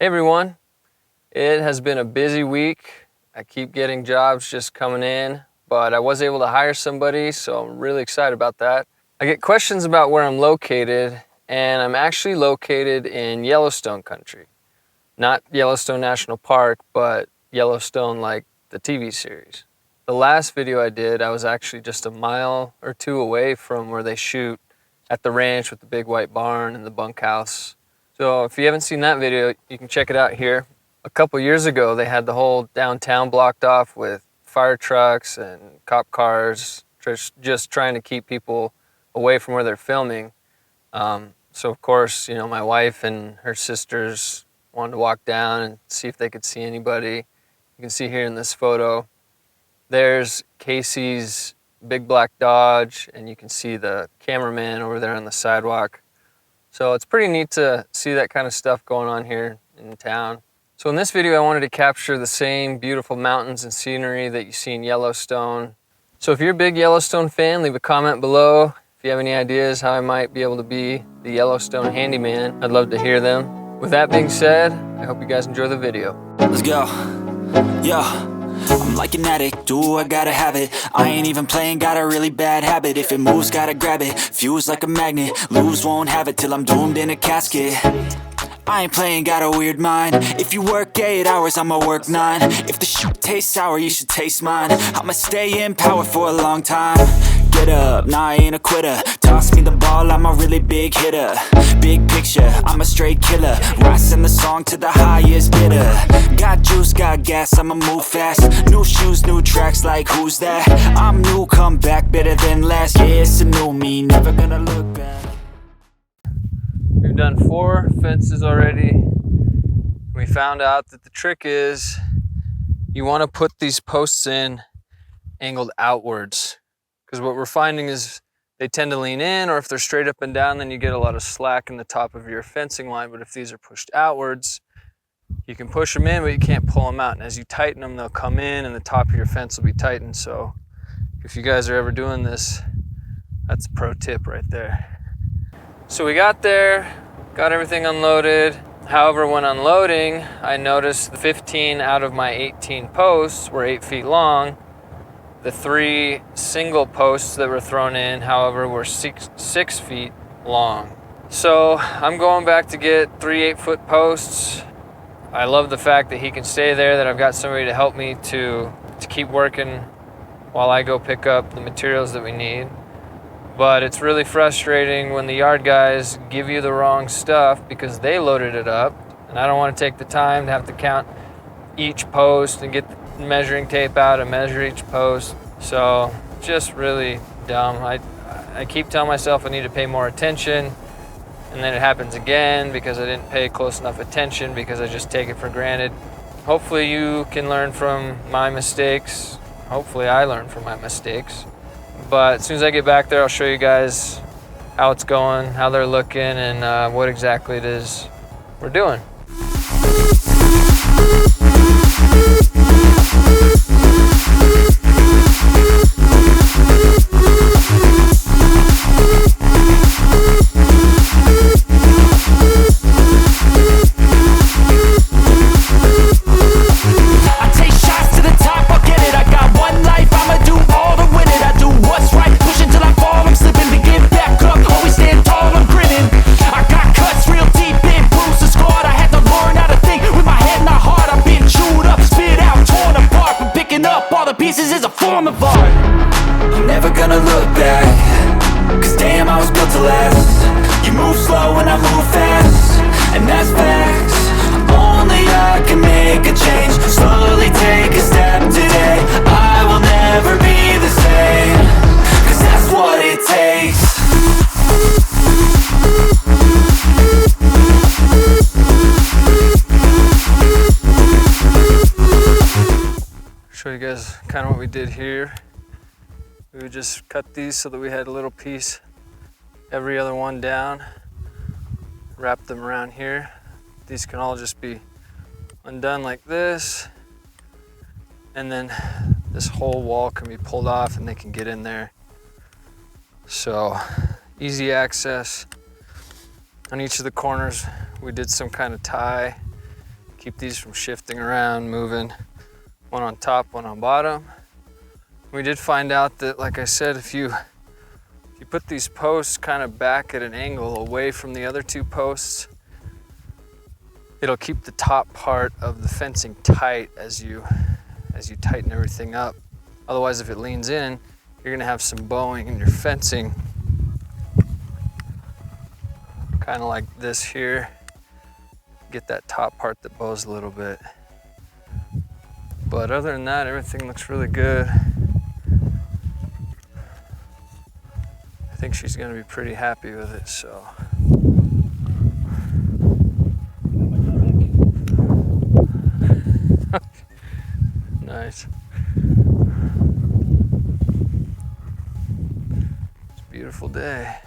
Hey everyone, it has been a busy week. I keep getting jobs just coming in, but I was able to hire somebody, so I'm really excited about that. I get questions about where I'm located, and I'm actually located in Yellowstone Country. Not Yellowstone National Park, but Yellowstone like the TV series. The last video I did, I was actually just a mile or two away from where they shoot at the ranch with the big white barn and the bunkhouse. So if you haven't seen that video, you can check it out here. A couple years ago, they had the whole downtown blocked off with fire trucks and cop cars, just trying to keep people away from where they're filming. So of course, you know, my wife and her sisters wanted to walk down and see if they could see anybody. You can see here in this photo, there's Casey's big black Dodge, and you can see the cameraman over there on the sidewalk. So it's pretty neat to see that kind of stuff going on here in town. So in this video, I wanted to capture the same beautiful mountains and scenery that you see in Yellowstone. So if you're a big Yellowstone fan, leave a comment below. If you have any ideas how I might be able to be the Yellowstone handyman, I'd love to hear them. With that being said, I hope you guys enjoy the video. Let's go. Yeah. I'm like an addict, do I gotta have it. I ain't even playing, got a really bad habit. If it moves, gotta grab it, fuse like a magnet. Lose, won't have it till I'm doomed in a casket. I ain't playing, got a weird mind. If you work 8 hours, I'ma work 9. If the shoot tastes sour, you should taste mine. I'ma stay in power for a long time. Get up, nah, I ain't a quitter. Toss me the ball, I'm a really big hitter. Big picture, I'm a straight killer. Rising the song to the highest bidder. Got juice, got gas, I'ma move fast. New shoes, new tracks, like who's that? I'm new, come back, better than last. Yeah, it's a new me, never gonna look back. We've done 4 fences already. We found out that the trick is you want to put these posts in angled outwards, because what we're finding is they tend to lean in, or if they're straight up and down, then you get a lot of slack in the top of your fencing line. But if these are pushed outwards, you can push them in, but you can't pull them out. And as you tighten them, they'll come in and the top of your fence will be tightened. So if you guys are ever doing this, that's a pro tip right there. So we got there, got everything unloaded. However, when unloading, I noticed 15 out of my 18 posts were 8 feet long. The 3 single posts that were thrown in, however, were 6 feet long. So I'm going back to get 3 8-foot posts. I love the fact that he can stay there, that I've got somebody to help me to keep working while I go pick up the materials that we need. But it's really frustrating when the yard guys give you the wrong stuff because they loaded it up, and I don't want to take the time to have to count each post and get the measuring tape out and measure each post. So just really dumb. I keep telling myself I need to pay more attention, and then it happens again because I didn't pay close enough attention because I just take it for granted. Hopefully you can learn from my mistakes. Hopefully I learn from my mistakes. But as soon as I get back there, I'll show you guys how it's going, how they're looking, and what exactly it is we're doing. Is a form of art. I'm never gonna look back, cause damn, I was built to last. You move slow and I move fast, and that's facts. Only I can make a change. Slowly take a step today. I will never be the same, cause that's what it takes. Show you guys kind of what we did here. We would just cut these so that we had a little piece every other one down, wrap them around here. These can all just be undone like this, and then this whole wall can be pulled off and they can get in there. So easy access. On each of the corners we did some kind of tie Keep these from shifting around, moving. One on top, one on bottom. We did find out that, like I said, if you put these posts kind of back at an angle away from the other two posts, it'll keep the top part of the fencing tight as you tighten everything up. Otherwise, if it leans in, you're gonna have some bowing in your fencing. Kind of like this here. Get that top part that bows a little bit. But other than that, everything looks really good. I think she's gonna be pretty happy with it, so. Nice. It's a beautiful day.